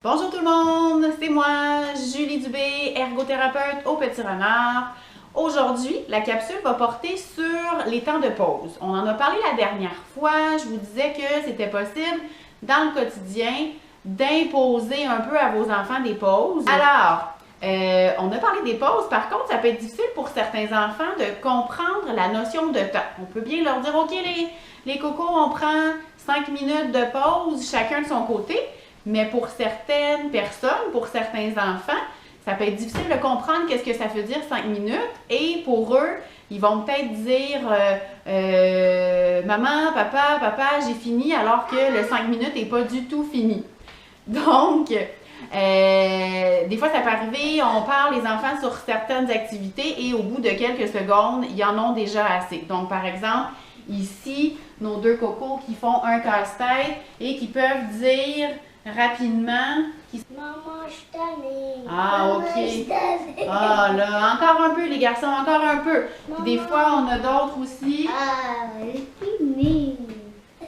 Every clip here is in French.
Bonjour tout le monde, c'est moi, Julie Dubé, ergothérapeute au Petit Renard. Aujourd'hui, la capsule va porter sur les temps de pause. On en a parlé la dernière fois, je vous disais que c'était possible dans le quotidien d'imposer un peu à vos enfants des pauses. Alors, on a parlé des pauses, par contre, ça peut être difficile pour certains enfants de comprendre la notion de temps. On peut bien leur dire, OK, les cocos, on prend 5 minutes de pause, chacun de son côté. Mais pour certaines personnes, pour certains enfants, ça peut être difficile de comprendre qu'est-ce que ça veut dire 5 minutes. Et pour eux, ils vont peut-être dire maman, papa, j'ai fini, alors que le 5 minutes n'est pas du tout fini. Donc, des fois, ça peut arriver, on parle les enfants sur certaines activités et au bout de quelques secondes, ils en ont déjà assez. Donc, par exemple, ici, nos deux cocos qui font un casse-tête et qui peuvent dire rapidement. Maman, je suis tannée. Ah, ok. Ah, là, encore un peu, les garçons, encore un peu. Puis des fois, on a d'autres aussi. Ah, c'est fini.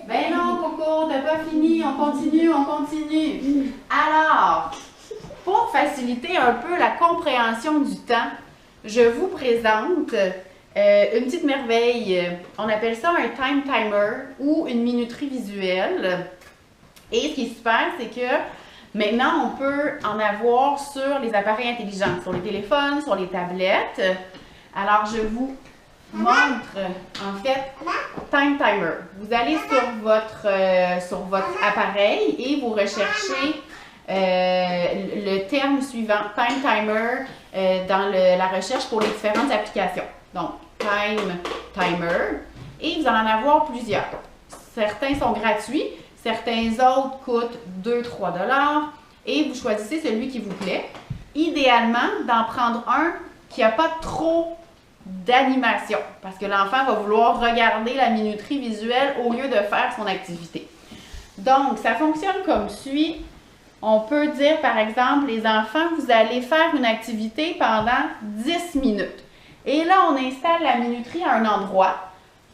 Ben non, Coco, t'as pas fini. On continue, on continue. Alors, pour faciliter un peu la compréhension du temps, je vous présente une petite merveille. On appelle ça un time timer ou une minuterie visuelle. Et ce qui est super, c'est que maintenant, on peut en avoir sur les appareils intelligents, sur les téléphones, sur les tablettes. Alors, je vous montre, en fait, Time Timer. Vous allez sur votre appareil et vous recherchez le terme suivant, Time Timer, dans la recherche pour les différentes applications. Donc, Time Timer. Et vous allez en avoir plusieurs. Certains sont gratuits. Certains autres coûtent 2-3 $ et vous choisissez celui qui vous plaît. Idéalement, d'en prendre un qui n'a pas trop d'animation parce que l'enfant va vouloir regarder la minuterie visuelle au lieu de faire son activité. Donc, ça fonctionne comme suit. On peut dire, par exemple, les enfants, vous allez faire une activité pendant 10 minutes. Et là, on installe la minuterie à un endroit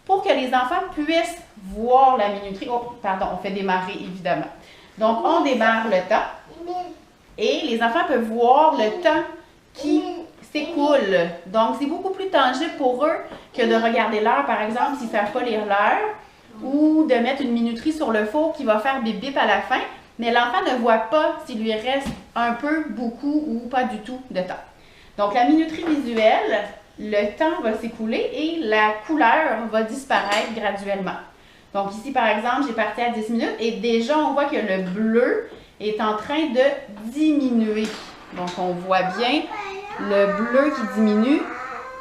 pour que les enfants puissent voir la minuterie. Oh, pardon, on fait démarrer évidemment. Donc, on démarre le temps et les enfants peuvent voir le temps qui s'écoule. Donc, c'est beaucoup plus tangible pour eux que de regarder l'heure, par exemple, s'ils ne savent pas lire l'heure ou de mettre une minuterie sur le four qui va faire bip bip à la fin. Mais l'enfant ne voit pas s'il lui reste un peu, beaucoup ou pas du tout de temps. Donc, la minuterie visuelle, le temps va s'écouler et la couleur va disparaître graduellement. Donc ici, par exemple, j'ai parti à 10 minutes et déjà, on voit que le bleu est en train de diminuer. Donc, on voit bien le bleu qui diminue.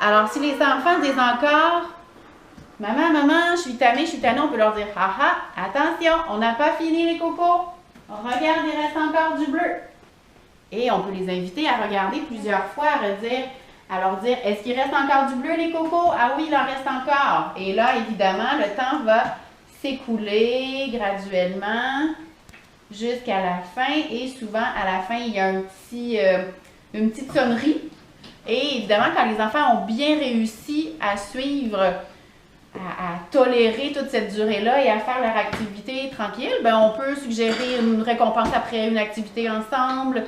Alors, si les enfants disent encore « Maman, je suis tannée, on peut leur dire « Haha, attention, on n'a pas fini les cocos. Regarde, il reste encore du bleu. » Et on peut les inviter à regarder plusieurs fois, à leur dire, est-ce qu'il reste encore du bleu les cocos? Ah oui, il en reste encore. Et là, évidemment, le temps va s'écouler graduellement jusqu'à la fin. Et souvent, à la fin, il y a une petite sonnerie. Et évidemment, quand les enfants ont bien réussi à suivre, à tolérer toute cette durée-là et à faire leur activité tranquille, ben, on peut suggérer une récompense après une activité ensemble,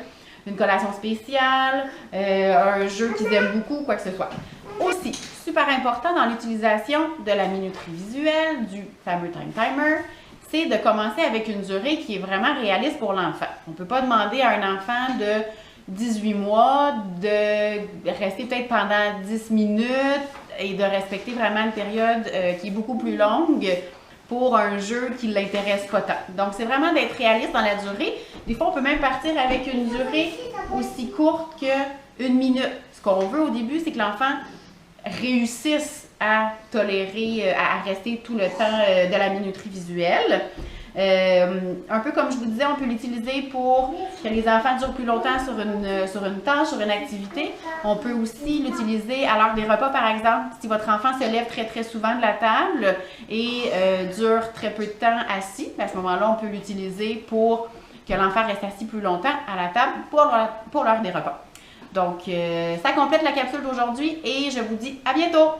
une collation spéciale, un jeu qu'ils aiment beaucoup, quoi que ce soit. Aussi, super important dans l'utilisation de la minuterie visuelle, du fameux Time Timer, c'est de commencer avec une durée qui est vraiment réaliste pour l'enfant. On ne peut pas demander à un enfant de 18 mois de rester peut-être pendant 10 minutes et de respecter vraiment une période qui est beaucoup plus longue pour un jeu qui ne l'intéresse pas tant. Donc, c'est vraiment d'être réaliste dans la durée. Des fois, on peut même partir avec une durée aussi courte qu'une minute. Ce qu'on veut au début, c'est que l'enfant réussisse à tolérer, à rester tout le temps de la minuterie visuelle. Un peu comme je vous disais, on peut l'utiliser pour que les enfants durent plus longtemps sur une tâche, sur une activité. On peut aussi l'utiliser à l'heure des repas, par exemple. Si votre enfant se lève très, très souvent de la table et dure très peu de temps assis, à ce moment-là, on peut l'utiliser pour que l'enfant reste assis plus longtemps à la table pour l'heure des repas. Donc, ça complète la capsule d'aujourd'hui et je vous dis à bientôt!